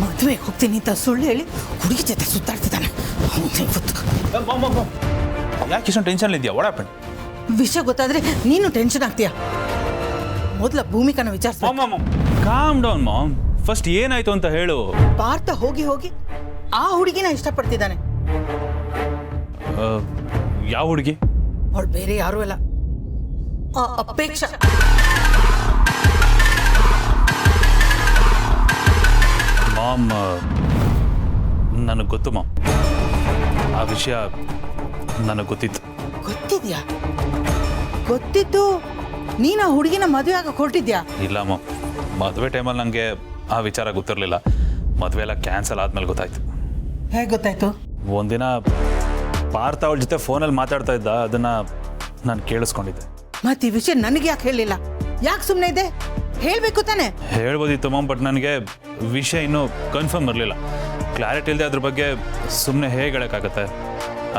ಮದುವೆಗೆ ಹೋಗ್ತೀನಿ ಅಂತ ಸುಳ್ಳು ಹೇಳಿ ಹುಡುಗಿ ಜೊತೆ ಸುತ್ತಾಡ್ತಿದ್ದಾನೆ. ಯಾಕೆ ಇಷ್ಟೊಂದು ಟೆನ್ಷನ್ ಇದೆಯಾ? ಒಳಪಣಿ ವಿಷಯ ಗೊತ್ತಾದ್ರೆ ನೀನು ಟೆನ್ಷನ್ ಆಗ್ತೀಯ. ಮೊದಲ ಭೂಮಿಕನ ವಿಚಾರಿಸ. Calm down mom. ಫಸ್ಟ್ ಏನಾಯ್ತು ಅಂತ ಹೇಳು. ಪಾರ್ಥ ಹೋಗಿ ಹೋಗಿ ಆ ಹುಡುಗಿನ ಇಷ್ಟಪಡ್ತಿದ್ದಾನೆ. ಯಾವ ಹುಡುಗಿ? ಅವಳು ಬೇರೆ ಯಾರು ಅಲ್ಲ, ಆ ಅಪೇಕ್ಷಾ. ಮಾಮ್, ನನಗೆ ಗೊತ್ತು ಮಾಮ್. ಆ ವಿಷಯ ನನಗೆ ಗೊತ್ತಿತ್ತು. ಗೊತ್ತಿದ್ಯಾ? ಗೊತ್ತಿದ್ದು ನೀನು ಆ ಹುಡುಗಿನ ಮದುವೆ ಆಗಕ್ಕೆ ಹೊರಟಿದ್ಯಾ? ಇಲ್ಲ ಮಾಮ್, ಮದುವೆ ಟೈಮಲ್ಲಿ ನನಗೆ ಆ ವಿಚಾರ ಗೊತ್ತಿರಲಿಲ್ಲ. ಮದುವೆ ಎಲ್ಲ ಕ್ಯಾನ್ಸಲ್ ಆದ್ಮೇಲೆ ಗೊತ್ತಾಯ್ತು. ಹೇಗೆ ಗೊತ್ತಾಯ್ತು? ಒಂದಿನ ಪಾರ್ಥ ಅವಳ ಜೊತೆ ಫೋನಲ್ಲಿ ಮಾತಾಡ್ತಾ ಇದ್ದ, ಅದನ್ನ ನಾನು ಕೇಳಿಸ್ಕೊಂಡಿದ್ದೆ. ಮತ್ತೆ ಈ ವಿಷಯ ನನಗೆ ಯಾಕೆ ಹೇಳಿಲ್ಲ? ಯಾಕೆ ಸುಮ್ಮನೆ ಇದೆ? ಹೇಳ್ಬೇಕು ತಾನೆ? ಹೇಳ್ಬೋದಿತ್ತು ಮಾಮ್, ಬಟ್ ನನಗೆ ವಿಷಯ ಇನ್ನೂ ಕನ್ಫರ್ಮ್ ಇರಲಿಲ್ಲ. ಕ್ಲಾರಿಟಿ ಇಲ್ಲದೆ ಅದ್ರ ಬಗ್ಗೆ ಸುಮ್ಮನೆ ಹೇಗೆ ಹೇಳೋಕ್ಕಾಗತ್ತೆ,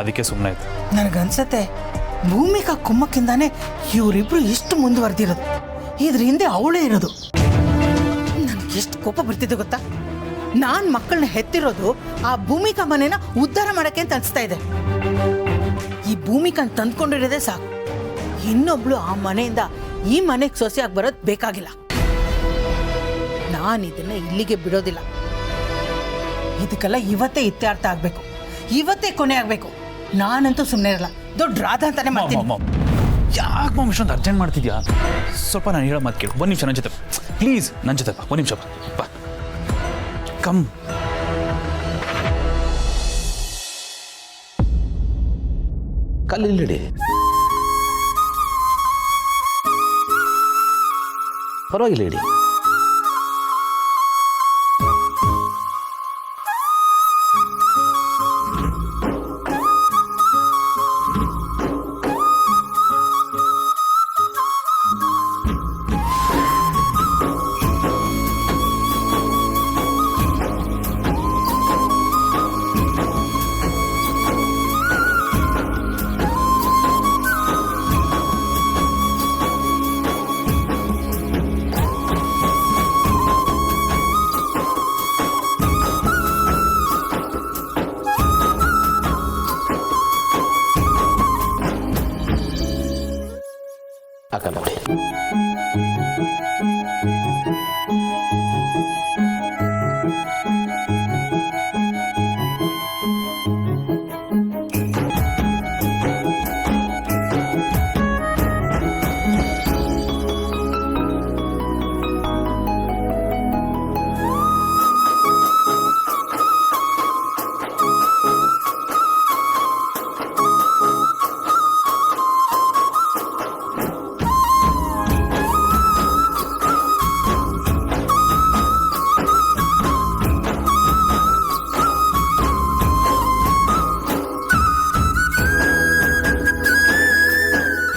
ಅದಕ್ಕೆ ಸುಮ್ಮನೆ ಆಯ್ತು. ನನಗನ್ಸತ್ತೆ ಭೂಮಿಕಾ ಕುಮ್ಮಕ್ಕಿಂದಾನೆ ಇವರಿಬ್ರು ಎಷ್ಟು ಮುಂದುವರೆದಿರೋದು. ಇದ್ರ ಹಿಂದೆ ಅವಳೇ ಇರೋದು. ನನಗೆ ಎಷ್ಟು ಕೋಪ ಬರ್ತಿದೆ ಗೊತ್ತಾ? ನಾನು ಮಕ್ಕಳನ್ನ ಹೆತ್ತಿರೋದು ಆ ಭೂಮಿಕಾ ಮನೇನ ಉದ್ಧಾರ ಮಾಡಕ್ಕೆ ಅಂತ ಅನ್ಸ್ತಾ ಇದೆ. ಈ ಭೂಮಿಕಾ ತಂದ್ಕೊಂಡಿರೋದೇ ಸಾಕು. ಇನ್ನೊಬ್ಳು ಆ ಮನೆಯಿಂದ ಈ ಮನೆಗೆ ಸೊಸೆಯಾಗಿ ಬರೋದು ಬೇಕಾಗಿಲ್ಲ. ನಾನು ಇದನ್ನ ಇಲ್ಲಿಗೆ ಬಿಡೋದಿಲ್ಲ. ಇದಕ್ಕೆಲ್ಲ ಇವತ್ತೇ ಇತ್ಯರ್ಥ ಆಗ್ಬೇಕು, ಇವತ್ತೇ ಕೊನೆ ಆಗ್ಬೇಕು. ನಾನಂತೂ ಸುಮ್ಮನೆ ಇರಲ್ಲ. ದೊಡ್ಡ ರಾಧ ಅಂತಾನೆ ಮಾಡ್ತೀನಿ. ಯಾಕೆ ಮಾಮ್ ಇಷ್ಟೊಂದು ಅರ್ಜೆಂಟ್ ಮಾಡ್ತಿದ್ಯಾ? ಸ್ವಲ್ಪ ನಾನು ಹೇಳೋ ಮಾತು ಕೇಳು. ಒಂದು ನಿಮಿಷ ನನ್ನ ಜೊತೆ ಪ್ಲೀಸ್. ನನ್ನ ಜೊತೆ ಬಾ, ಒಂದು ನಿಮಿಷ ಬಾ. ಕಮ್. ಕಲ್ಲಿಡಿ, ಪರವಾಗಿಲ್ಲ ಇಡಿ. ಅಕ್ಕ ನೋಡಿ,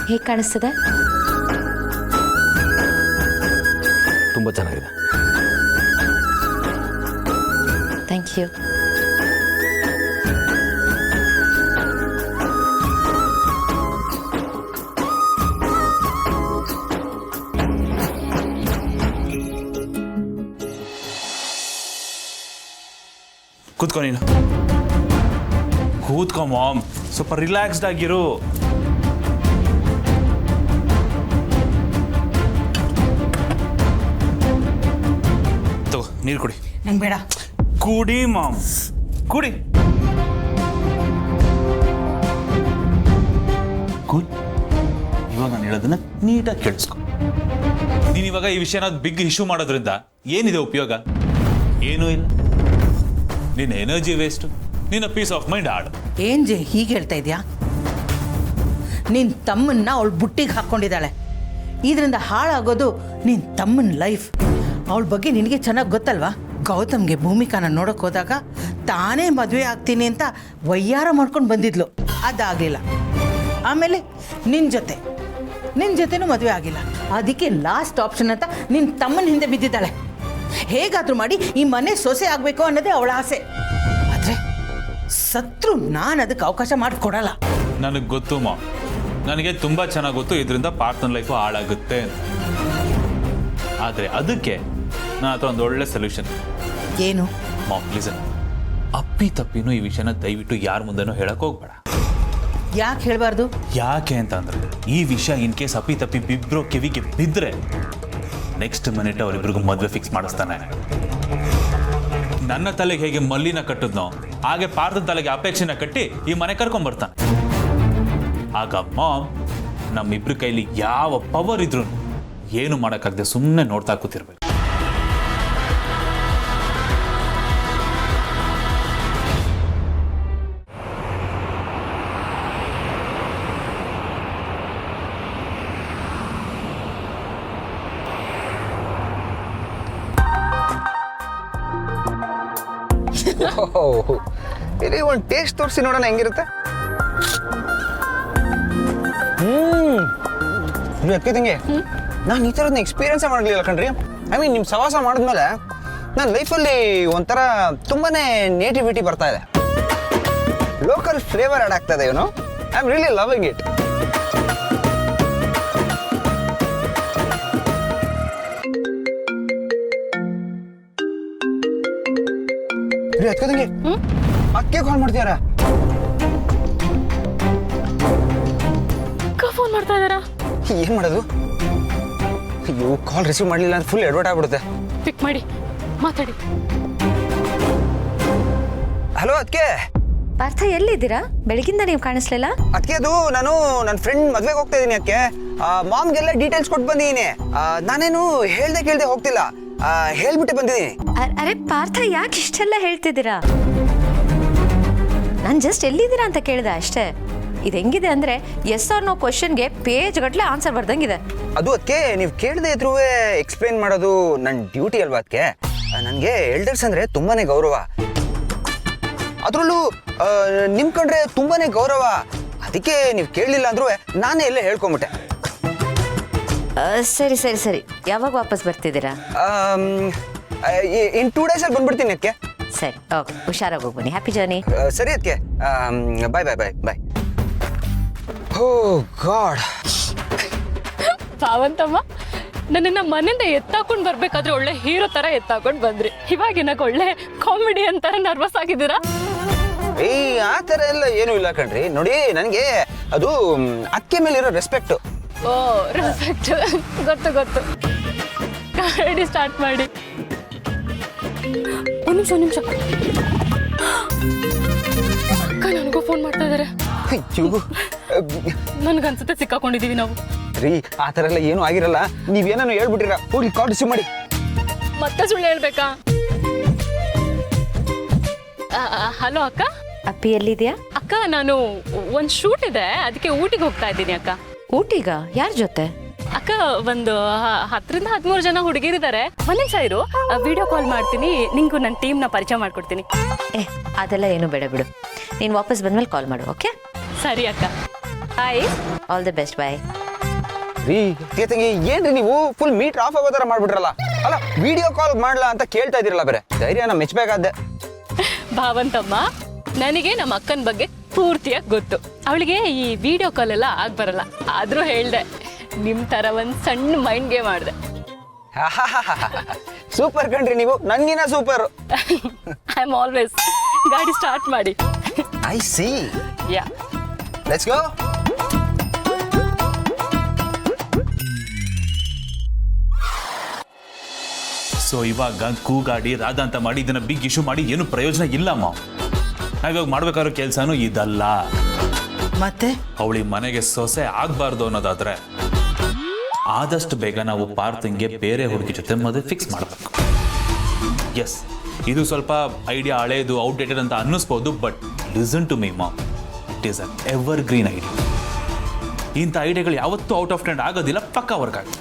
ಹೇಗೆ ಕಾಣಿಸ್ತದೆ? ತುಂಬ ಚೆನ್ನಾಗಿದೆ. Thank you. ಕೂತ್ಕೊ ನೀನು. ಕೂತ್ಕೊ ಮಾಮ್, ಸ್ವಲ್ಪ ರಿಲ್ಯಾಕ್ಸ್ಡ್ ಆಗಿರು. ತಗೋ ನೀರು ಕುಡಿ. ನಂಗೆ ಬೇಡ. ಕುಡಿ ಮಾಮ್, ಕುಡಿ. ಕೂಲ್. ಇವಾಗ ನಾನು ಹೇಳೋದನ್ನ ನೀಟಾಗಿ ಕೇಳಿಸ್ಕೊ. ನೀನು ಇವಾಗ ಈ ವಿಷಯನ ಬಿಗ್ ಇಶ್ಯೂ ಮಾಡೋದ್ರಿಂದ ಏನಿದೆ ಉಪಯೋಗ? ಏನೂ ಇಲ್ಲ. ನಿನ್ನ ಎನರ್ಜಿ ವೇಸ್ಟ್, ನಿನ್ನ ಪೀಸ್ ಆಫ್ ಮೈಂಡ್ ಆಡು. ಏನ್ ಜೆ ಹೀಗೆ ಹೇಳ್ತಾ ಇದೆಯಾ? ನಿನ್ನ ತಮ್ಮನ್ನ ಅವಳು ಬುಟ್ಟಿಗೆ ಹಾಕ್ಕೊಂಡಿದ್ದಾಳೆ. ಇದರಿಂದ ಹಾಳಾಗೋದು ನಿನ್ನ ತಮ್ಮನ ಲೈಫ್. ಅವಳ ಬಗ್ಗೆ ನಿನಗೆ ಚೆನ್ನಾಗಿ ಗೊತ್ತಲ್ವಾ? ಗೌತಮ್ಗೆ ಭೂಮಿಕಾನ ನೋಡೋಕೆ ಹೋದಾಗ ತಾನೇ ಮದುವೆ ಆಗ್ತೀನಿ ಅಂತ ವಯ್ಯಾರ ಮಾಡ್ಕೊಂಡು ಬಂದಿದ್ಲು, ಅದಾಗಲಿಲ್ಲ. ಆಮೇಲೆ ನಿನ್ನ ಜೊತೆನೂ ಮದುವೆ ಆಗಿಲ್ಲ. ಅದಕ್ಕೆ ಲಾಸ್ಟ್ ಆಪ್ಷನ್ ಅಂತ ನಿನ್ನ ತಮ್ಮನ ಹಿಂದೆ ಬಿದ್ದಿದ್ದಾಳೆ. ಹೇಗಾದರೂ ಮಾಡಿ ಈ ಮನೆ ಸೊಸೆ ಆಗಬೇಕು ಅನ್ನೋದೇ ಅವಳ ಆಸೆ. ಆದರೆ ಸತ್ರು ನಾನು ಅದಕ್ಕೆ ಅವಕಾಶ ಮಾಡಿಕೊಡಲ್ಲ. ನನಗೆ ಗೊತ್ತು ಮಾ, ನನಗೆ ತುಂಬ ಚೆನ್ನಾಗಿ ಗೊತ್ತು ಇದರಿಂದ ಪಾರ್ಟ್ನರ್ ಲೈಫು ಹಾಳಾಗುತ್ತೆ ಅಂತ. ಆದರೆ ಅದಕ್ಕೆ ನನ್ನ ಹತ್ರ ಒಂದು ಒಳ್ಳೆ ಸೊಲ್ಯೂಷನ್. ಏನು? ಮಾಮ್ ಪ್ಲೀಸ್ ಅಪ್ಪಿ ತಪ್ಪಿನೂ ಈ ವಿಷಯನ ದಯವಿಟ್ಟು ಯಾರ ಮುಂದೆನೂ ಹೇಳಕ್ ಹೋಗ್ಬೇಡ. ಯಾಕೆ ಹೇಳಬಾರ್ದು? ಯಾಕೆ ಅಂತ ಅಂದ್ರೆ ಈ ವಿಷಯ ಇನ್ ಕೇಸ್ ಅಪ್ಪಿ ತಪ್ಪಿ ಬಿಬ್ರೋ ಕಿವಿಗೆ ಬಿದ್ದರೆ ನೆಕ್ಸ್ಟ್ ಮಿನಿಟ್ ಅವರಿಬ್ರಿಗೂ ಮದುವೆ ಫಿಕ್ಸ್ ಮಾಡಿಸ್ತಾನೆ. ನನ್ನ ತಲೆಗೆ ಹೇಗೆ ಮಲ್ಲಿನ ಕಟ್ಟಿದ್ನೋ ಹಾಗೆ ಪಾರ್ಥನ ತಲೆಗೆ ಅಪೇಕ್ಷೆನ ಕಟ್ಟಿ ಈ ಮನೆ ಕರ್ಕೊಂಡ್ಬರ್ತಾನೆ. ಆಗ ಮಾಮ್ ನಮ್ಮಿಬ್ರ ಕೈಲಿ ಯಾವ ಪವರ್ ಇದ್ರು ಏನು ಮಾಡೋಕ್ಕಾಗದೆ ಸುಮ್ಮನೆ ನೋಡ್ತಾ ಕೂತಿರ್ಬೇಕು. ಇಲ್ಲಿ ಒಂದು ಟೇಸ್ಟ್ ತೋರಿಸಿ ನೋಡೋಣ ಹೆಂಗಿರುತ್ತೆ. ತಂಗಿ ನಾನು ಈ ಥರದನ್ನ ಎಕ್ಸ್ಪೀರಿಯನ್ಸೇ ಮಾಡಲಿಲ್ಲ ಕಣ್ರಿ. ಐ ಮೀನ್ ನಿಮ್ಮ ಸವಾಸ ಮಾಡಿದ್ಮೇಲೆ ನನ್ನ ಲೈಫಲ್ಲಿ ಒಂಥರ ತುಂಬಾನೇ ನೇಟಿವಿಟಿ ಬರ್ತಾ ಇದೆ. ಲೋಕಲ್ ಫ್ಲೇವರ್ ಆ್ಯಡ್ ಆಗ್ತಾ ಇದೆ. I am really loving it. ತಂಗಿ ಅಕ್ಕೆ ಕಾಲ್ ಮಾಡ್ತೀಯಾರ? ಫೋನ್ ಮಾಡ್ತಾ ಇದಾರಾ? ಏನ್ ಮಾಡೋದು? ಅಯ್ಯೋ ಕಾಲ್ ರಿಸೀವ್ ಮಾಡಲಿಲ್ಲ ಅಂತ ಫುಲ್ ಎಡ್ವರ್ಟ್ ಆಗ್ಬಿಡುತ್ತೆ. ಪಿಕ್ ಮಾಡಿ ಮಾತಾಡಿ. ಹಲೋ ಅದಕ್ಕೆ. ಪಾರ್ಥ ಎಲ್ಲಿದ್ದೀರಾ? ಬೆಳಗಿಂದ ನೀವು ಕಾಣಿಸ್ಲಿಲ್ಲ. ಅದಕ್ಕೆ ಅದು ನಾನು ನನ್ನ ಫ್ರೆಂಡ್ ಮದ್ವೆಗೆ ಹೋಗ್ತಾ ಇದ್ದೀನಿ. ಅದಕ್ಕೆ ಮಾಮ್ಗೆಲ್ಲ ಡೀಟೇಲ್ಸ್ ಕೊಟ್ಟು ಬಂದಿದ್ದೀನಿ. ನಾನೇನು ಹೇಳ್ದೆ ಕೇಳ್ದೆ ಹೋಗ್ತಿಲ್ಲ, ಹೇಳ್ಬಿಟ್ಟೆ ಬಂದಿದ್ದೀನಿ. ಅರೆ ಪಾರ್ಥ, ಯಾಕೆ ಇಷ್ಟೆಲ್ಲ ಹೇಳ್ತಿದ್ದೀರಾ? ನಾನು ಜಸ್ಟ್ ಎಲ್ಲಿದ್ದೀರಾ ಅಂತ ಕೇಳಿದೆ ಅಷ್ಟೇ. ಇದು ಹೆಂಗಿದೆ ಅಂದ್ರೆ ಎಸ್ ಆರ್ ನೋ ಕ್ವಶನ್ಗೆ ಪೇಜ್ ಗಟ್ಟಲೆ ಆನ್ಸರ್ ಬರ್ದಂಗಿದೆ. ಅದು ಅದಕ್ಕೆ ನೀವು ಕೇಳದೆ ಇದ್ರೂ ಎಕ್ಸ್ಪ್ಲೇನ್ ಮಾಡೋದು ನನ್ನ ಡ್ಯೂಟಿ ಅಲ್ವಾ? ಅದಕ್ಕೆ ನನಗೆ ಎಲ್ಡರ್ಸ್ ಅಂದ್ರೆ ತುಂಬಾನೇ ಗೌರವ. ಅದರಲ್ಲೂ ನಿಮ್ ಕಂಡ್ರೆ ತುಂಬಾನೇ ಗೌರವ. ಅದಕ್ಕೆ ನೀವು ಕೇಳಲಿಲ್ಲ ಅಂದ್ರೂ ನಾನೇ ಎಲ್ಲ ಹೇಳ್ಕೊಂಬಿಟ್ಟೆ. ಸರಿ ಸರಿ ಸರಿ, ಯಾವಾಗ ವಾಪಸ್ ಬರ್ತಿದ್ದೀರಾ? ಇನ್ 2 ಡೇಸಲ್ಲಿ ಬಂದ್ಬಿಡ್ತೀನಿ ಅದಕ್ಕೆ. ಸರಿ, ಓಕೆ, ಹುಷಾರಾಗಿ ಹೋಗಿ ಬನ್ನಿ. Happy journey. ಸರಿ ಅದಕ್ಕೆ. ಬಾಯ್ ಬಾಯ್ ಬಾಯ್ ಬಾಯ್. ಓ ಗಾಡ್. ಪಾವಂತಮ್ಮ, ನನ್ನನ್ನ ಮನೆಯಿಂದ ಎತ್ತಾಕೊಂಡು ಬರ್ಬೇಕಾದ್ರೆ ಒಳ್ಳೆ ಹೀರೋ ತರ ಎತ್ತಾಕೊಂಡು ಬಂದ್ರಿ. ಇವಾಗಿನಾಗ ಒಳ್ಳೆ ಕಾಮಿಡಿ ಅಂತಾರ ನರ್ವಸ್ ಆಗಿದ್ದೀರಾ? ಆ ಥರ ಎಲ್ಲ ಏನೂ ಇಲ್ಲ ಕಣ್ರಿ. ನೋಡಿ, ನನಗೆ ಅದು ಅಕ್ಕೆ ಮೇಲೆ ಇರೋ ರೆಸ್ಪೆಕ್ಟು. ಓ, ರೆಸ್ಪೆಕ್ಟ್ ಗೊತ್ತು ಗೊತ್ತು. ಗಾಡಿ ಸ್ಟಾರ್ಟ್ ಮಾಡಿ. ಒಂದು ನಿಮಿಷ. ಅಕ್ಕ ನನಗೂ ಫೋನ್ ಮಾಡ್ತಾ ಇದಾರೆ. ನನ್ಗನ್ಸುತ್ತೆ ಸಿಕ್ಕಾಕೊಂಡಿದೀವಿ ನಾವು. ರೀ, ಆ ಥರ ಎಲ್ಲ ಏನೂ ಆಗಿರಲ್ಲ. ನೀವೇನೋ ಹೇಳ್ಬಿಟ್ಟಿರ. ಹೋಗಿ ಕಾಲ್ ರಿಸೀವ್ ಮಾಡಿ. ಮತ್ತೆ ಸುಳ್ಳು ಹೇಳ್ಬೇಕಾ? ಹಲೋ ಅಕ್ಕ. ಅಪ್ಪಿ ಎಲ್ಲಿದ್ಯಾ? ಅಕ್ಕ, ನಾನು ಒಂದು ಶೂಟ್ ಇದೆ, ಅದಕ್ಕೆ ಊಟಿಗೆ ಹೋಗ್ತಾ ಇದ್ದೀನಿ ಅಕ್ಕ. ಊಟಿಗ? ಯಾರ ಜೊತೆ? ಅಕ್ಕ, ಒಂದು 10 ರಿಂದ 13 ಜನ ಹುಡುಗಿರಿದ್ದಾರೆ. ಒಂದ್ ನಿಮಿಷ ಇರು, ವಿಡಿಯೋ ಕಾಲ್ ಮಾಡ್ತೀನಿ, ನಿಂಗೂ ನನ್ನ ಟೀಮ್ನ ಪರಿಚಯ ಮಾಡ್ಕೊಡ್ತೀನಿ. ಅದೆಲ್ಲ ಏನು ಬೇಡ ಬಿಡು. ನೀನು ವಾಪಸ್ ಬಂದ್ಮೇಲೆ ಕಾಲ್ ಮಾಡು. ಓಕೆ? ಸರಿ ಅಕ್ಕ. Hi, all the best. Bye. ರೀ ತಂಗಿ, ಏನ್ರಿ ನೀವು ಫುಲ್ ಮೀಟರ್ ಆಫ್ ಆಗೋ ಥರ ಮಾಡ್ಬಿಟ್ರಲ್ಲ? ಅಲ್ಲ, ವಿಡಿಯೋ ಕಾಲ್ ಮಾಡ್ಲಾ ಅಂತ ಕೇಳ್ತಾ ಇದ್ದೀರಲ್ಲ. ಬೇರೆ ಧೈರ್ಯನ ಮೆಚ್ಚಬೇಕಾದ್ದೆ. ಭಾವಂತಮ್ಮ, ನನಗೆ ನಮ್ಮ ಅಕ್ಕನ ಬಗ್ಗೆ ಪೂರ್ತಿಯಾಗಿ ಗೊತ್ತು. ಅವಳಿಗೆ ಈ ವಿಡಿಯೋ ಕಾಲ್ ಎಲ್ಲ ಆಗ್ ಬರಲ್ಲ. ಆದ್ರೂ ಹೇಳ್ದೆ, ನಿಮ್ ತರ ಒಂದ್ ಸಣ್ಣ ಮೈಂಡ್ ಗೇಮ್ ಮಾಡಿದೆ. ಸೂಪರ್ ಕಣ್ರಿ ನೀವು, ನನ್ಗಿನ ಸೂಪರ್. I am always. ಗಾಡಿ ಸ್ಟಾರ್ಟ್ ಮಾಡಿ. I C. Yeah, let's go. So ಇವಾಗ ಕೂಗಾಡಿ ರಾಧಾ ಅಂತ ಮಾಡಿ ಇದನ್ನ ಬಿಗ್ ಇಶ್ಯೂ ಮಾಡಿ ಏನು ಪ್ರಯೋಜನ ಇಲ್ಲಮ್ಮ. ನಾವಿವಾಗ ಮಾಡ್ಬೇಕಾದ್ರೂ ಕೆಲಸನೂ ಇದಲ್ಲ. ಮತ್ತೆ ಅವಳಿ ಮನೆಗೆ ಸೊಸೆ ಆಗ್ಬಾರ್ದು ಅನ್ನೋದಾದ್ರೆ ಆದಷ್ಟು ಬೇಗ ನಾವು ಪಾರ್ಥಂಗೆ ಬೇರೆ ಹುಡುಗಿ ಜೊತೆ ಮದುವೆ ಫಿಕ್ಸ್ ಮಾಡಬೇಕು. ಎಸ್, ಇದು ಸ್ವಲ್ಪ ಐಡಿಯಾ ಹಳೇದು, ಔಟ್ಡೇಟೆಡ್ ಅಂತ ಅನ್ನಿಸ್ಬೋದು. But listen to me mom, it is an evergreen idea. ಇಂಥ ಐಡಿಯಾಗಳು ಯಾವತ್ತೂ ಔಟ್ ಆಫ್ ಟ್ರೆಂಡ್ ಆಗೋದಿಲ್ಲ, ಪಕ್ಕಾ ವರ್ಕ್ ಆಗುತ್ತೆ.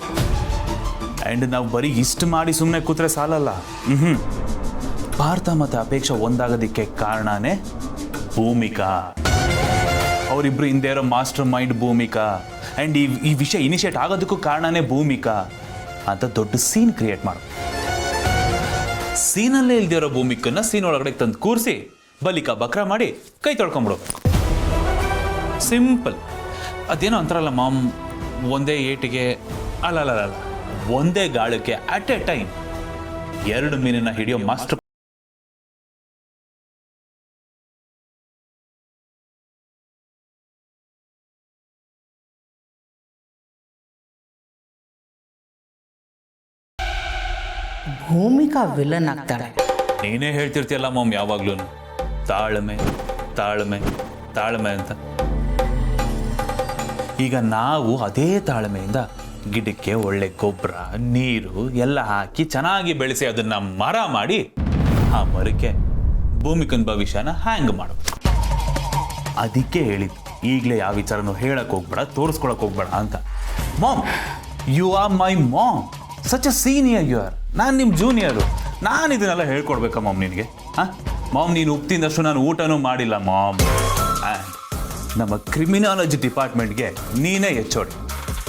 ಆ್ಯಂಡ್ ನಾವು ಬರೀ ಇಷ್ಟು ಮಾಡಿ ಸುಮ್ಮನೆ ಕೂತ್ರೆ ಸಾಲಲ್ಲ. ಪಾರ್ಥ ಮತ್ತು ಅಪೇಕ್ಷಾ ಒಂದಾಗೋದಕ್ಕೆ ಕಾರಣನೇ ಭೂಮಿಕಾ. ಅವರಿಬ್ರು ಹಿಂದೆ ಇರೋ ಮಾಸ್ಟರ್ ಮೈಂಡ್ ಭೂಮಿಕಾ. ಆ್ಯಂಡ್ ಈ ವಿಷಯ ಇನಿಷಿಯೇಟ್ ಆಗೋದಕ್ಕೂ ಕಾರಣನೇ ಭೂಮಿಕಾ ಅಂತ ದೊಡ್ಡ ಸೀನ್ ಕ್ರಿಯೇಟ್ ಮಾಡು. ಸೀನಲ್ಲೇ ಇಲ್ದೇ ಇರೋ ಭೂಮಿಕನ್ನ ಸೀನ್ ಒಳಗಡೆ ತಂದು ಕೂರಿಸಿ ಬಲಿಕಾ ಬಕ್ರಾ ಮಾಡಿ ಕೈ ತೊಳ್ಕೊಂಬಿಡ್ಬೇಕು. ಸಿಂಪಲ್. ಅದೇನೋ ಅಂತಾರಲ್ಲ ಮಾಮ್, ಒಂದೇ ಏಟಿಗೆ ಅಲ್ಲ ಒಂದೇ ಗಾಳಕ್ಕೆ ಅಟ್ ಎ ಟೈಮ್ 2 ಮೀನನ್ನ ಹಿಡಿಯೋ ಮಾಸ್ಟರ್ ಭೂಮಿಕಾ ವಿಲನ್ ಆಗ್ತಾಳೆ. ನೀನೇ ಹೇಳ್ತಿರ್ತೀಯಲ್ಲ ಮಾಮ್ ಯಾವಾಗ್ಲೂ ತಾಳ್ಮೆ ತಾಳ್ಮೆ ತಾಳ್ಮೆ ಅಂತ. ಈಗ ನಾವು ಅದೇ ತಾಳ್ಮೆಯಿಂದ ಗಿಡಕ್ಕೆ ಒಳ್ಳೆ ಗೊಬ್ಬರ ನೀರು ಎಲ್ಲ ಹಾಕಿ ಚೆನ್ನಾಗಿ ಬೆಳೆಸಿ ಅದನ್ನ ಮರ ಮಾಡಿ ಆ ಮರಕ್ಕೆ ಭೂಮಿಕನ್ ಭವಿಷ್ಯನ ಹ್ಯಾಂಗ್ ಮಾಡಬೇಕು. ಅದಕ್ಕೆ ಹೇಳಿದ್ದು ಈಗಲೇ ಯಾವ ವಿಚಾರನೂ ಹೇಳಕ್ ಹೋಗ್ಬೇಡ, ತೋರಿಸ್ಕೊಳಕ್ ಹೋಗ್ಬೇಡ ಅಂತ. Mom, you are my mom, such a senior you are. ನಾನು ನಿಮ್ಮ ಜೂನಿಯರು, ನಾನು ಇದನ್ನೆಲ್ಲ ಹೇಳ್ಕೊಡ್ಬೇಕಾ ಮಾಮ್ ನಿನಗೆ? ಹಾಂ ಮಾಮ್, ನೀನು ಉಪ್ಪು ತಿಂದಷ್ಟು ನಾನು ಊಟನೂ ಮಾಡಿಲ್ಲ ಮಾಮ್. ನಮ್ಮ ಕ್ರಿಮಿನಾಲಜಿ ಡಿಪಾರ್ಟ್ಮೆಂಟ್ಗೆ ನೀನೇ ಹೆಚ್ಚೋಡಿ.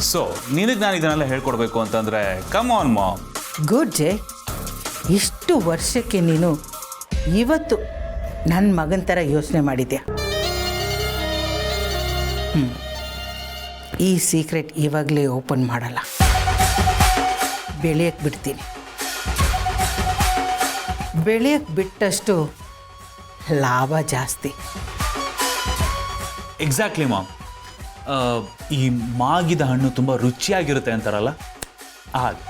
ಸೊ ನಿನಗೆ ನಾನು ಇದನ್ನೆಲ್ಲ ಹೇಳ್ಕೊಡ್ಬೇಕು ಅಂತಂದರೆ ಕಮ್ ಆನ್ ಮಾಮ್. ಗುಡ್ ಜೆ, ಇಷ್ಟು ವರ್ಷಕ್ಕೆ ನೀನು ಇವತ್ತು ನನ್ನ ಮಗನ ಥರ ಯೋಚನೆ ಮಾಡಿದ್ಯಾ. ಈ ಸೀಕ್ರೆಟ್ ಇವಾಗಲೇ ಓಪನ್ ಮಾಡಲ್ಲ, ಬೆಳೆಯಕ್ಕೆ ಬಿಡ್ತೀನಿ. ಬೆಳೆಯಕ್ಕೆ ಬಿಟ್ಟಷ್ಟು ಲಾಭ ಜಾಸ್ತಿ. Exactly mom. ಈ ಮಾಗಿದ ಹಣ್ಣು ತುಂಬ ರುಚಿಯಾಗಿರುತ್ತೆ ಅಂತಾರಲ್ಲ, ಹಾಗೆ.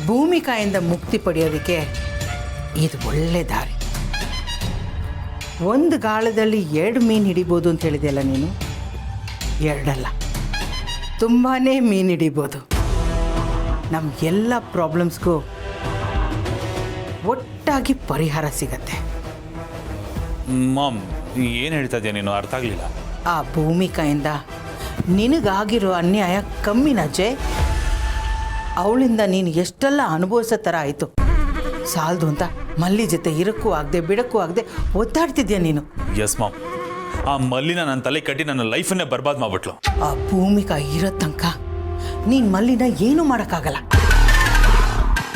ಭೂಮಿಕಾಯಿಂದ ಮುಕ್ತಿ ಪಡೆಯೋದಕ್ಕೆ ಇದು ಒಳ್ಳೆ ದಾರಿ. ಒಂದು ಗಾಳದಲ್ಲಿ 2 ಮೀನು ಹಿಡಿಬೋದು ಅಂತ ಹೇಳಿದೆಯಲ್ಲ ನೀನು. 2 ಅಲ್ಲ, ತುಂಬಾ ಮೀನು ಹಿಡಿಬೋದು. ನಮ್ಮ ಎಲ್ಲ ಪ್ರಾಬ್ಲಮ್ಸ್ಗೂ ಒಟ್ಟಾಗಿ ಪರಿಹಾರ ಸಿಗತ್ತೆ. ಮಾಮ್, ಏನು ಹೇಳ್ತಾ ಇದೆಯಾ ನೀನು? ಅರ್ಥ ಆಗಲಿಲ್ಲ. ಆ ಭೂಮಿಕಾಯಿಂದ ನಿನಗಾಗಿರೋ ಅನ್ಯಾಯ ಕಮ್ಮಿನಜ್ಜೆ. ಅವಳಿಂದ ನೀನು ಎಷ್ಟೆಲ್ಲ ಅನುಭವಿಸೋ ಥರ ಆಯಿತು. ಸಾಲದು ಅಂತ ಮಲ್ಲಿ ಜೊತೆ ಇರಕ್ಕೂ ಆಗದೆ ಬಿಡಕ್ಕೂ ಆಗದೆ ಒದ್ದಾಡ್ತಿದ್ಯಾ ನೀನು. ಎಸ್ ಮಾಮ್, ಆ ಮಲ್ಲಿನ ನನ್ನ ತಲೆ ಕಟ್ಟಿ ನನ್ನ ಲೈಫನ್ನೇ ಬರ್ಬಾದ್ ಮಾಡ್ಬಿಟ್ಲು. ಆ ಭೂಮಿಕಾ ಇರೋ ತನಕ ನೀನು ಮಲ್ಲಿನ ಏನೂ ಮಾಡೋಕ್ಕಾಗಲ್ಲ.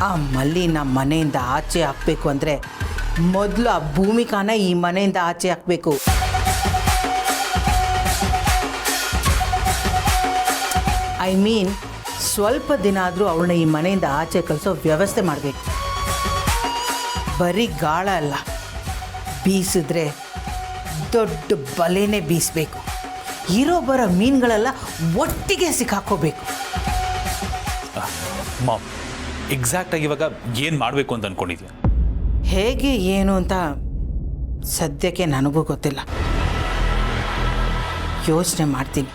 ಆ ಮಲ್ಲಿನ ಮನೆಯಿಂದ ಆಚೆ ಹಾಕಬೇಕು ಅಂದರೆ ಮೊದಲು ಆ ಭೂಮಿಕಾನ ಈ ಮನೆಯಿಂದ ಆಚೆ ಹಾಕಬೇಕು. ಐ ಮೀನ್, ಸ್ವಲ್ಪ ದಿನ ಆದರೂ ಅವಳನ್ನ ಈ ಮನೆಯಿಂದ ಆಚೆ ಕಳಿಸೋ ವ್ಯವಸ್ಥೆ ಮಾಡಬೇಕು. ಬರೀ ಗಾಳ ಅಲ್ಲ, ಬೀಸಿದ್ರೆ ದೊಡ್ಡ ಬಲೆನೇ ಬೀಸಬೇಕು. ಇರೋ ಬರೋ ಮೀನುಗಳೆಲ್ಲ ಒಟ್ಟಿಗೆ ಸಿಕ್ಕಾಕೋಬೇಕು. ಮಾಮ್, ಎಕ್ಸಾಕ್ಟಾಗಿ ಇವಾಗ ಏನು ಮಾಡಬೇಕು ಅಂತ ಅಂದ್ಕೊಂಡಿದ್ಯಾ? ಹೇಗೆ ಏನು ಅಂತ ಸದ್ಯಕ್ಕೆ ನನಗೂ ಗೊತ್ತಿಲ್ಲ. ಯೋಚನೆ ಮಾಡ್ತೀನಿ.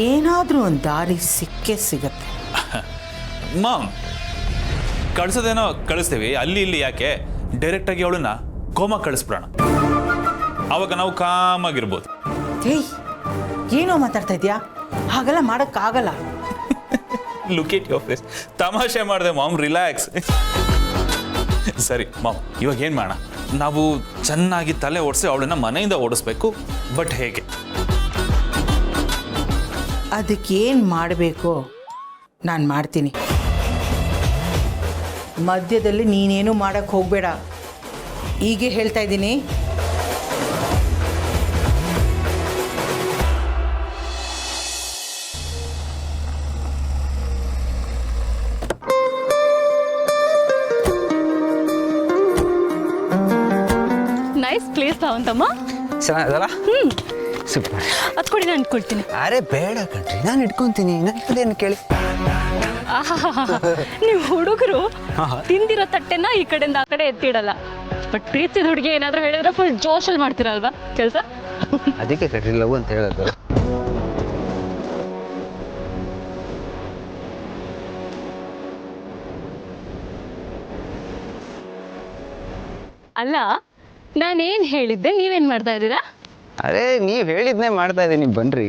ಏನಾದರೂ ಒಂದು ದಾರಿ ಸಿಕ್ಕೇ ಸಿಗತ್ತೆ. ಮಾಮ್, ಕಳ್ಸೋದೇನೋ ಕಳಿಸ್ತೀವಿ, ಅಲ್ಲಿ ಇಲ್ಲಿ ಯಾಕೆ? ಡೈರೆಕ್ಟಾಗಿ ಅವಳನ್ನ ಕೋಮ ಕಳಿಸ್ಬಿಡೋಣ, ಆವಾಗ ನಾವು ಕಾಮಾಗಿರ್ಬೋದು. ಏಯ್, ಏನೋ ಮಾತಾಡ್ತಾ ಇದೆಯಾ? ಹಾಗೆಲ್ಲ ಮಾಡೋಕ್ಕಾಗಲ್ಲ. Look it your face. ತಮಾಷೆ ಮಾಡಿದೆ ಮಾಮ್, ರಿಲ್ಯಾಕ್ಸ್. ಸರಿ ಮಾಮ್, ಇವಾಗ ಏನು ಮಾಡೋಣ? ನಾವು ಚೆನ್ನಾಗಿ ತಲೆ ಓಡಿಸಿ ಅವಳನ್ನ ಮನೆಯಿಂದ ಓಡಿಸ್ಬೇಕು. ಬಟ್ ಹೇಗೆ? ಅದಕ್ಕೇನು ಮಾಡಬೇಕು ನಾನು ಮಾಡ್ತೀನಿ. ಮಧ್ಯದಲ್ಲಿ ನೀನೇನು ಮಾಡೋಕ್ಕೆ ಹೋಗಬೇಡ. ಹೀಗೆ ಹೇಳ್ತಾ ಇದ್ದೀನಿ. ನೈಸ್ ಪ್ಲೇಸ್ ಭಾವಂತಮ್ಮ. ಚೆನ್ನಾಗಲ್ಲ? ಸೂಪರ್. ಅದು ಕೊಡಿ, ನಾನು ಇಟ್ಕೊಳ್ತೀನಿ. ಅರೆ ಬೇಡ ಕಣ್ರಿ, ನಾನು ಇಟ್ಕೊಂತೀನಿ. ನನ್ನದೇನು ಕೇಳಿ. ನೀವು ಹುಡುಗರು ತಿಂದಿರೋ ತಟ್ಟೆನ ಈ ಕಡೆಯಿಂದ ಆ ಕಡೆ ಎತ್ತಿಡಲ್ಲ. ಬಟ್ ಪ್ರೀತಿದ ಹುಡುಗಿ ಏನಾದರೂ ಹೇಳಿದ್ರೆ ಫುಲ್ ಜೋಶಲ್ಲಿ ಮಾಡ್ತೀರಲ್ವಾ ಕೆಲಸ? ಅದಕ್ಕೆ ಕಣ್ರಿ ಲವ್ ಅಂತ ಹೇಳೋದು. ಅಲ್ಲ, ನಾನೇನು ಹೇಳಿದ್ದೆ, ನೀವೇನು ಮಾಡ್ತಾ ಇದ್ದೀರಾ? ಅರೆ ನೀವು ಹೇಳಿದ್ನೇ ಮಾಡ್ತಾ ಇದ್ದೀನಿ, ಬನ್ರಿ.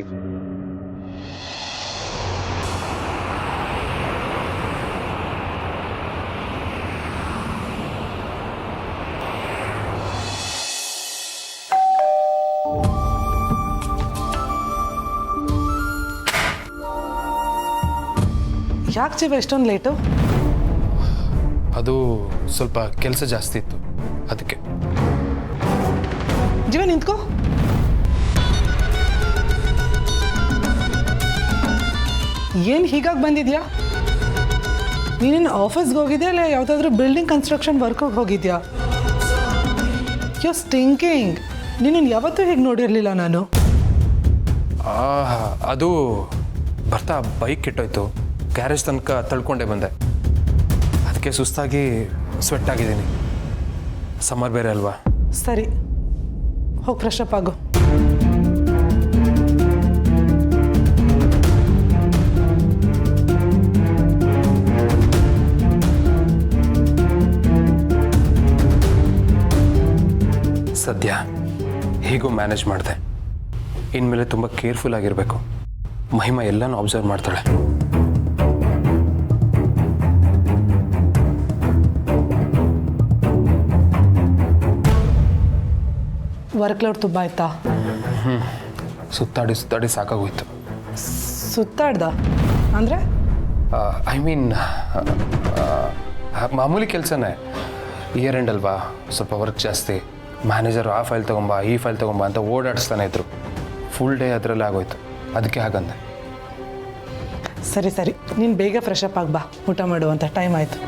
ಯಾಕೆ ಜೀವ ಎಷ್ಟೊಂದು ಲೇಟು? ಅದು ಸ್ವಲ್ಪ ಕೆಲಸ ಜಾಸ್ತಿ ಇತ್ತು, ಅದಕ್ಕೆ. ಜೀವ ನಿಂತ್ಕೋ. ಏನು ಹೀಗಾಗಿ ಬಂದಿದ್ಯಾ? ನೀನೇನು ಆಫೀಸ್ಗೆ ಹೋಗಿದ್ಯಾ ಇಲ್ಲ ಯಾವುದಾದ್ರೂ ಬಿಲ್ಡಿಂಗ್ ಕನ್ಸ್ಟ್ರಕ್ಷನ್ ವರ್ಕಿಗೆ ಹೋಗಿದ್ಯಾ? You stinking. ನೀನು ಯಾವತ್ತೂ ಹೀಗೆ ನೋಡಿರಲಿಲ್ಲ ನಾನು. ಅದು ಬರ್ತಾ ಬೈಕ್ ಕೆಟ್ಟೋಯ್ತು, ಗ್ಯಾರೇಜ್ ತನಕ ತಳ್ಕೊಂಡೇ ಬಂದೆ. ಅದಕ್ಕೆ ಸುಸ್ತಾಗಿ ಸ್ವೆಟ್ ಆಗಿದ್ದೀನಿ. ಸಮ್ಮರ್ ಬೇರೆ ಅಲ್ವಾ. ಸರಿ, ಹೋಗಿ ಫ್ರೆಶ್ ಅಪ್ ಆಗು. ಸದ್ಯ ಹೇಗೂ ಮ್ಯಾನೇಜ್ ಮಾಡಿದೆ. ಇನ್ಮೇಲೆ ತುಂಬ ಕೇರ್ಫುಲ್ ಆಗಿರಬೇಕು. ಮಹಿಮಾ ಎಲ್ಲನೂ ಅಬ್ಸರ್ವ್ ಮಾಡ್ತಾಳೆ. ವರ್ಕ್ ಲೋಡ್ ತುಂಬ ಆಯ್ತಾ? ಸುತ್ತಾಡಿ ಸಾಕಾಗೋಯ್ತು. ಸುತ್ತಾಡ್ದ ಅಂದರೆ? ಐ ಮೀನ್ ಮಾಮೂಲಿ ಕೆಲಸನೇ. ಇಯರ್ ಎಂಡ್ ಅಲ್ವಾ, ಸ್ವಲ್ಪ ವರ್ಕ್ ಜಾಸ್ತಿ. ಮ್ಯಾನೇಜರು ಆ ಫೈಲ್ ತೊಗೊಂಬ, ಈ ಫೈಲ್ ತೊಗೊಂಬ ಅಂತ ಓಡಾಡಿಸ್ತಾನೆ ಇದ್ರು. ಫುಲ್ ಡೇ ಅದರಲ್ಲೇ ಆಗೋಯ್ತು. ಅದಕ್ಕೆ ಹಾಗಂದೆ. ಸರಿ ಸರಿ, ನೀನು ಬೇಗ ಫ್ರೆಶ್ ಅಪ್ ಆಗ್ಬಾ, ಊಟ ಮಾಡುವಂಥ ಟೈಮ್ ಆಯಿತು.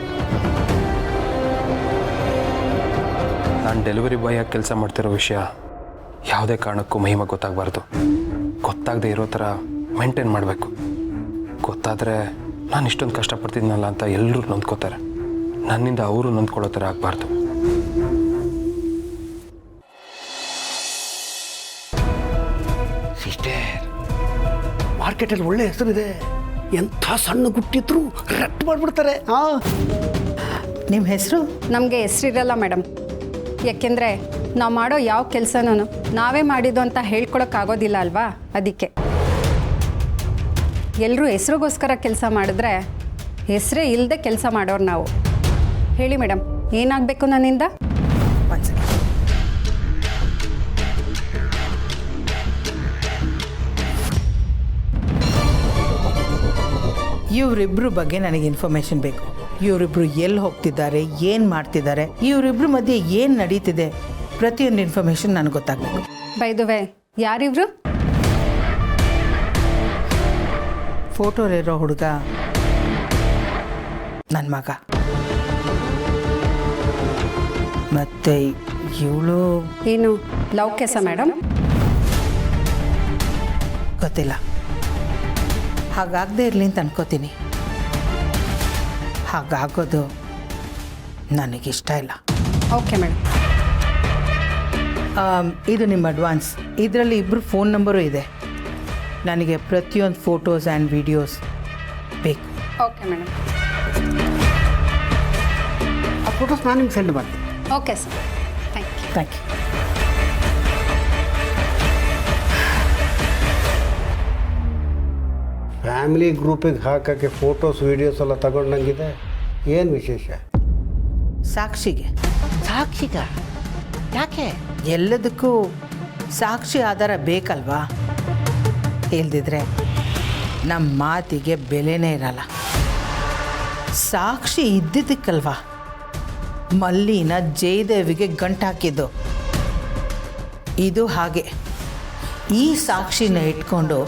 ನಾನು ಡೆಲಿವರಿ ಬಾಯ್ ಆಗಿ ಕೆಲಸ ಮಾಡ್ತಿರೋ ವಿಷಯ ಯಾವುದೇ ಕಾರಣಕ್ಕೂ ಮಹಿಮಾ ಗೊತ್ತಾಗಬಾರ್ದು. ಗೊತ್ತಾಗದೆ ಇರೋ ಥರ ಮೇಂಟೈನ್ ಮಾಡಬೇಕು. ಗೊತ್ತಾದರೆ ನಾನು ಇಷ್ಟೊಂದು ಕಷ್ಟಪಡ್ತಿದ್ನಲ್ಲ ಅಂತ ಎಲ್ಲರೂ ನೊಂದ್ಕೋತಾರೆ. ನನ್ನಿಂದ ಅವರು ನೊಂದ್ಕೊಳ್ಳೋ ಥರ ಆಗಬಾರ್ದು. ಸಿಸ್ಟರ್, ಮಾರ್ಕೆಟಲ್ಲಿ ಒಳ್ಳೆ ಹೆಸರಿದೆ. ಎಂಥ ಸಣ್ಣ ಗುಟ್ಟಿದ್ರು ರಟ್ ಮಾಡಿಬಿಡ್ತಾರೆ. ನಿಮ್ಮ ಹೆಸರು? ನಮಗೆ ಹೆಸರಿರಲ್ಲ ಮೇಡಮ್. ಯಾಕೆಂದರೆ ನಾವು ಮಾಡೋ ಯಾವ ಕೆಲಸನೂ ನಾವೇ ಮಾಡಿದ್ದು ಅಂತ ಹೇಳ್ಕೊಳಕ್ಕಾಗೋದಿಲ್ಲ ಅಲ್ವಾ. ಅದಕ್ಕೆ ಎಲ್ಲರೂ ಹೆಸ್ರಿಗೋಸ್ಕರ ಕೆಲಸ ಮಾಡಿದ್ರೆ ಹೆಸರೇ ಇಲ್ಲದೆ ಕೆಲಸ ಮಾಡೋರು ನಾವು. ಹೇಳಿ ಮೇಡಮ್, ಏನಾಗಬೇಕು ನನ್ನಿಂದ? ಇವರಿಬ್ಬರು ಬಗ್ಗೆ ನನಗೆ ಇನ್ಫಾರ್ಮೇಷನ್ ಬೇಕು. ಇವರಿಬ್ಬರು ಎಲ್ಲಿ ಹೋಗ್ತಿದ್ದಾರೆ, ಏನು ಮಾಡ್ತಿದ್ದಾರೆ, ಇವರಿಬ್ಬರು ಮಧ್ಯೆ ಏನು ನಡೀತಿದೆ, ಪ್ರತಿಯೊಂದು ಇನ್ಫಾರ್ಮೇಷನ್ ನನಗೆ ಗೊತ್ತಾಗಬೇಕು. ಬೈ ದ ವೇ, ಯಾರಿವ್ರು? ಫೋಟೋಲಿರೋ ಹುಡುಗ ನನ್ನ ಮಗ. ಮತ್ತೆ ಇವಳು ಏನು ಲವ್ ಕೇಸ ಮೇಡಮ್? ಗೊತ್ತಿಲ್ಲ. ಹಾಗಾಗದೇ ಇರಲಿ ಅಂತ ಅನ್ಕೋತೀನಿ. ಹಾಗಾಗೋದು ನನಗಿಷ್ಟ ಇಲ್ಲ. Okay madam. ಇದು ನಿಮ್ಮ ಅಡ್ವಾನ್ಸ್. ಇದರಲ್ಲಿ ಇಬ್ಬರು ಫೋನ್ ನಂಬರು ಇದೆ. ನನಗೆ ಪ್ರತಿಯೊಂದು ಫೋಟೋಸ್ ಆ್ಯಂಡ್ ವಿಡಿಯೋಸ್ ಬೇಕು. Okay madam. ಆ ಫೋಟೋಸ್ ನಾನು ನಿಮ್ಗೆ ಸೆಂಡ್ ಮಾಡ್ತೀನಿ. Okay sir, thank you. Thank you. Family ಗ್ರೂಪಿಗೆ ಹಾಕೋಕ್ಕೆ ಫೋಟೋಸ್ ವೀಡಿಯೋಸ್ ಎಲ್ಲ ತಗೊಂಡಂಗಿದೆ. ಏನು ವಿಶೇಷ? ಸಾಕ್ಷಿಗೆ. ಸಾಕ್ಷಿಗ? ಯಾಕೆ? ಎಲ್ಲದಕ್ಕೂ ಸಾಕ್ಷಿ ಆಧಾರ ಬೇಕಲ್ವಾ? ಇಲ್ದಿದ್ರೆ ನಮ್ಮ ಮಾತಿಗೆ ಬೆಲೆನೇ ಇರಲ್ಲ. ಸಾಕ್ಷಿ ಇದ್ದಿದ್ದಕ್ಕಲ್ವಾ ಮಲ್ಲಿನ ಜಯದೇವಿಗೆ ಗಂಟಾಕಿದ್ದು. ಇದು ಹಾಗೆ. ಈ ಸಾಕ್ಷಿನ ಇಟ್ಕೊಂಡು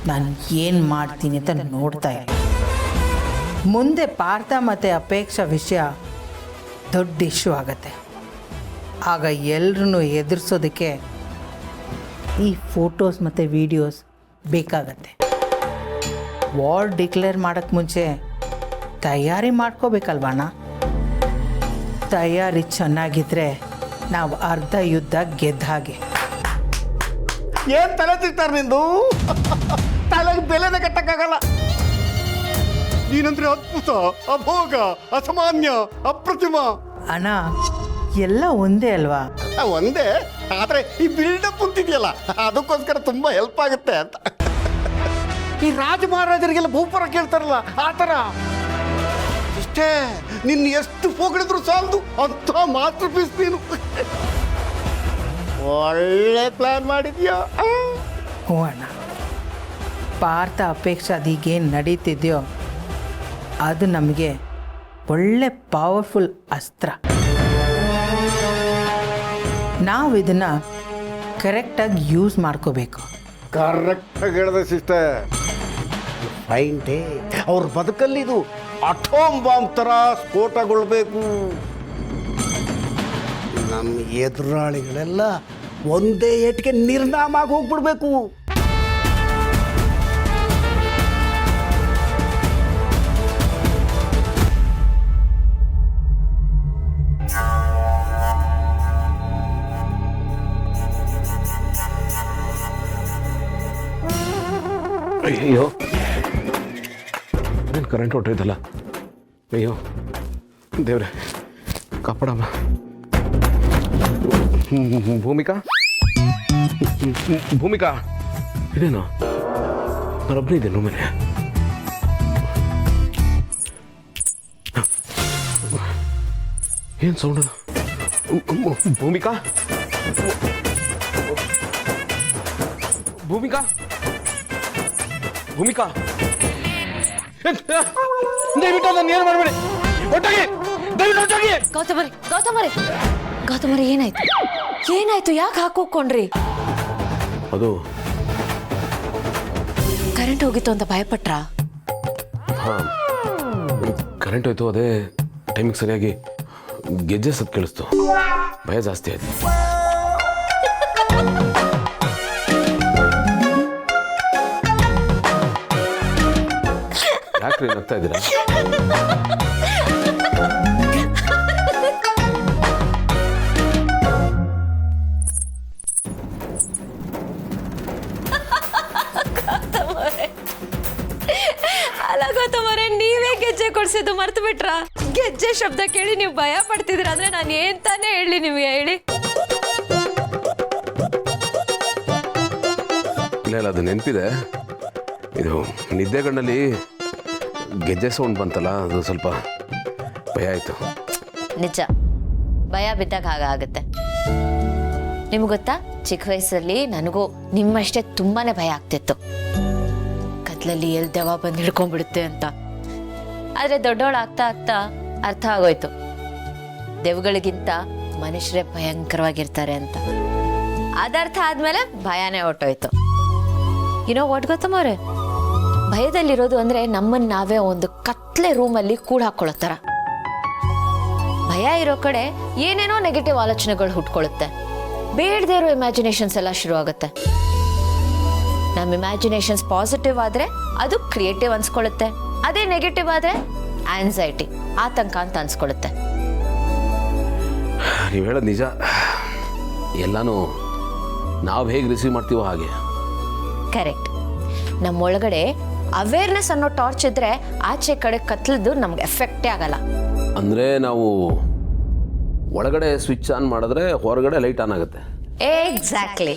ನಾನು ಏನು ಮಾಡ್ತೀನಿ ಅಂತ ನೋಡ್ತಾ ಇದ್ದೀನಿ. ಮುಂದೆ ಪಾರ್ಥ ಮತ್ತು ಅಪೇಕ್ಷಾ ವಿಷಯ ದೊಡ್ಡ ಇಶ್ಯೂ ಆಗತ್ತೆ. ಆಗ ಎಲ್ಲರೂ ಎದುರಿಸೋದಕ್ಕೆ ಈ ಫೋಟೋಸ್ ಮತ್ತು ವಿಡಿಯೋಸ್ ಬೇಕಾಗತ್ತೆ. ವಾರ್ ಡಿಕ್ಲೇರ್ ಮಾಡೋಕ್ಕೆ ಮುಂಚೆ ತಯಾರಿ ಮಾಡ್ಕೋಬೇಕಲ್ವಣ್ಣ. ತಯಾರಿ ಚೆನ್ನಾಗಿದ್ದರೆ ನಾವು ಅರ್ಧ ಯುದ್ಧ ಗೆದ್ದ ಹಾಗೆ. ಏನು ತಲೆ ತಿಂತಾರೆ ನಿಂದು? ತಲೆಗೆ ಬೆಲೆನೇ ಕಟ್ಟಕ್ಕಾಗಲ್ಲ. ನೀನಂದ್ರೆ ಅದ್ಭುತ, ಅಭೋಗ, ಅಸಾಮಾನ್ಯ, ಅಪ್ರತಿಮ. ಅಣ್ಣ, ಎಲ್ಲ ಒಂದೇ ಅಲ್ವಾ? ಒಂದೇ, ಆದರೆ ಈ ಬಿಲ್ಡಪ್ ಅಂತಿದೆಯಲ್ಲ ಅದಕ್ಕೋಸ್ಕರ ತುಂಬ ಹೆಲ್ಪ್ ಆಗುತ್ತೆ ಅಂತ. ಈ ರಾಜ ಮಹಾರಾಜರಿಗೆಲ್ಲ ಬಹುಪರ ಕೇಳ್ತಾರಲ್ಲ ಆ ಥರ. ಇಷ್ಟೇ, ನಿನ್ನ ಎಷ್ಟು ಹೋಗಿಡಿದ್ರು ಸಾಲದು ಅಂತ ಮಾಸ್ಟರ್ ಪೀಸ್ ನೀನು. ಒಳ್ಳೆ ಪ್ಲಾನ್ ಮಾಡಿದ್ಯಾ. ಹ್ಞೂ ಅಣ್ಣ. ಪಾರ್ಥ ಅಪೇಕ್ಷೆ ಅದೀಗೇನು ನಡೀತಿದೆಯೋ ಅದು ನಮಗೆ ಒಳ್ಳೆ ಪವರ್ಫುಲ್ ಅಸ್ತ್ರ. ನಾವು ಇದನ್ನು ಕರೆಕ್ಟಾಗಿ ಯೂಸ್ ಮಾಡ್ಕೋಬೇಕು. ಕರೆಕ್ಟಾಗಿ ಹೇಳಿದೆ ಸಿಸ್ಟರ್. ಫೈನ್ ಡೇ ಅವ್ರ ಬದುಕಲ್ಲಿ ಇದು ಅಟೋಮ್ ಬಾಂಬ್ ಥರ ಸ್ಫೋಟಗೊಳ್ಬೇಕು. ನಮ್ಮ ಎದುರಾಳಿಗಳೆಲ್ಲ ಒಂದೇ ಏಟಿಗೆ ನಿರ್ನಾಮ ಆಗಿ ಹೋಗ್ಬಿಡ್ಬೇಕು. ಅಯ್ಯೋ ಏನು ಕರೆಂಟ್ ಹೊಟ್ಟೋಯ್ತಲ್ಲ. ಅಯ್ಯೋ ದೇವ್ರೆ ಕಾಪಾಡಮ್ಮ. ಭೂಮಿಕಾ ಭೂಮಿಕಾ ಇದೇನು ನಾನೊಬ್ಬನೇ ಇದ್ದೇನೆ ರೂಮಲ್ಲಿ. ಏನು ಸೌಂಡ್ ಅದು? ಭೂಮಿಕಾ ಭೂಮಿಕಾ ಭೂಮಿಕಾ ದಯವಿಟ್ಟು ಅದನ್ನು ಏನು ಮಾಡಬೇಡಿ. ಒಟ್ಟಾಗಿ ದಯವಿಟ್ಟು ಒಟ್ಟಾಗಿ. ಗೌತಮರಿ ಏನಾಯ್ತು ಯಾಕೆ ಹಾಕೋಕೊಂಡ್ರಿ? ಅದು ಕರೆಂಟ್ ಹೋಗಿತ್ತು ಅಂತ ಭಯಪಟ್ರಾ? ಹಾಂ ಕರೆಂಟ್ ಹೋಯ್ತು. ಅದೇ ಟೈಮಿಗೆ ಸರಿಯಾಗಿ ಗೆಜ್ಜೆ ಸತ್ ಕೇಳಿಸ್ತು. ಭಯ ಜಾಸ್ತಿ ಆಯ್ತು. ಯಾಕ್ರಿ ನಗ್ತಾ ಇದ್ದೀರಾ? ಅಲ್ಲ ಗೌತಮರೇ, ನೀವೇ ಗೆಜ್ಜೆ ಕೊಡ್ಸಿದ್ದು ಮರ್ತು ಬಿಟ್ರಾ? ಗೆಜ್ಜೆ ಶಬ್ದ ಕೇಳಿ ನೀವು ಭಯ ಪಡ್ತಿದ್ದೀರ ಅಂದ್ರೆ ನಾನು ಏನ್ ತಾನೇ ಹೇಳಿ ನಿಮ್ಗೆ ಹೇಳಿ. ಇಲ್ಲ ಅದು ನೆನಪಿದೆ. ಇದು ನಿದ್ದೆಗಣ್ಣಲ್ಲಿ ಗೆಜ್ಜೆ ಸೌಂಡ್ ಬಂತಲ್ಲ, ಅದು ಸ್ವಲ್ಪ ಭಯ ಆಯಿತು. ನಿಜ, ಭಯ ಬಿದ್ದಾಗ ಹಾಗಾಗುತ್ತೆ. ನಿಮ್ಗೆ ಗೊತ್ತಾ, ಚಿಕ್ಕ ವಯಸ್ಸಲ್ಲಿ ನನಗೂ ನಿಮ್ಮಷ್ಟೇ ತುಂಬಾನೇ ಭಯ ಆಗ್ತಿತ್ತು. ಕತ್ಲಲ್ಲಿ ಎಲ್ಲಿ ದೆವ್ವ ಬಂದು ಹಿಡ್ಕೊಂಡ್ಬಿಡುತ್ತೆ ಅಂತ. ಆದ್ರೆ ದೊಡ್ಡವಳಾಗ್ತಾ ಆಗ್ತಾ ಅರ್ಥ ಆಗೋಯ್ತು, ದೆವ್ಗಳಿಗಿಂತ ಮನುಷ್ಯರೇ ಭಯಂಕರವಾಗಿರ್ತಾರೆ ಅಂತ. ಅದರ್ಥ ಆದ್ಮೇಲೆ ಭಯನೇ ಹೊಟ್ಟೋಯ್ತು. ಏನೋ ಒಟ್ಟು ಗೊತ್ತಮ್ಮವ್ರೆ, ಭಯದಲ್ಲಿರೋದು ಅಂದ್ರೆ ನಮ್ಮನ್ನ ನಾವೇ ಒಂದು ಕತ್ಲೆ ರೂಮಲ್ಲಿ ಕೂಡ ಹಾಕೊಳ್ಳೋ ಥರ. ಭಯ ಇರೋ ಕಡೆ ಏನೇನೋ ನೆಗೆಟಿವ್ ಆಲೋಚನೆಗಳು ಹುಟ್ಕೊಳ್ಳುತ್ತೆ. ಬೇಡದೇ ಇರೋ ಇಮ್ಯಾಜಿನೇಷನ್ಸ್ ಎಲ್ಲ ಶುರು ಆಗುತ್ತೆ. ನಮ್ಮ ಇಮ್ಯಾಜಿನೇಷನ್ಸ್ ಪಾಸಿಟಿವ್ ಆದ್ರೆ ಅದು ಕ್ರಿಯೇಟಿವ್ ಅನ್ಸ್ಕೊಳ್ಳುತ್ತೆ. ಅದೇ ನೆಗೆಟಿವ್ ಆದ್ರೆ ಆನ್ಸೈಟಿ, ಆತಂಕ ಅಂತ ಅನ್ಸ್ಕೊಳ್ಳುತ್ತೆ. ನೀವು ಹೇಳೋದು ನಿಜ. ಎಲ್ಲಾನು ನಾವು ಹೇಗೆ ರಿಸೀವ್ ಮಾಡ್ತೀವೋ ಹಾಗೆ. ಕರೆಕ್ಟ್. ನಮ್ಮೊಳಗಡೆ ಅವೇರ್ನೆಸ್ ಅನ್ನೋ ಟಾರ್ಚ್ ಇದ್ರೆ ಆಚೆ ಕಡೆ ಕತ್ಲದ್ದು ನಮ್ಗೆ ಎಫೆಕ್ಟೇ ಆಗಲ್ಲ. ಅಂದರೆ ನಾವು ಒಳಗಡೆ ಸ್ವಿಚ್ ಆನ್ ಮಾಡಿದ್ರೆ ಹೊರಗಡೆ ಲೈಟ್ ಆನ್ ಆಗುತ್ತೆ. ಎಕ್ಸಾಕ್ಟ್ಲಿ.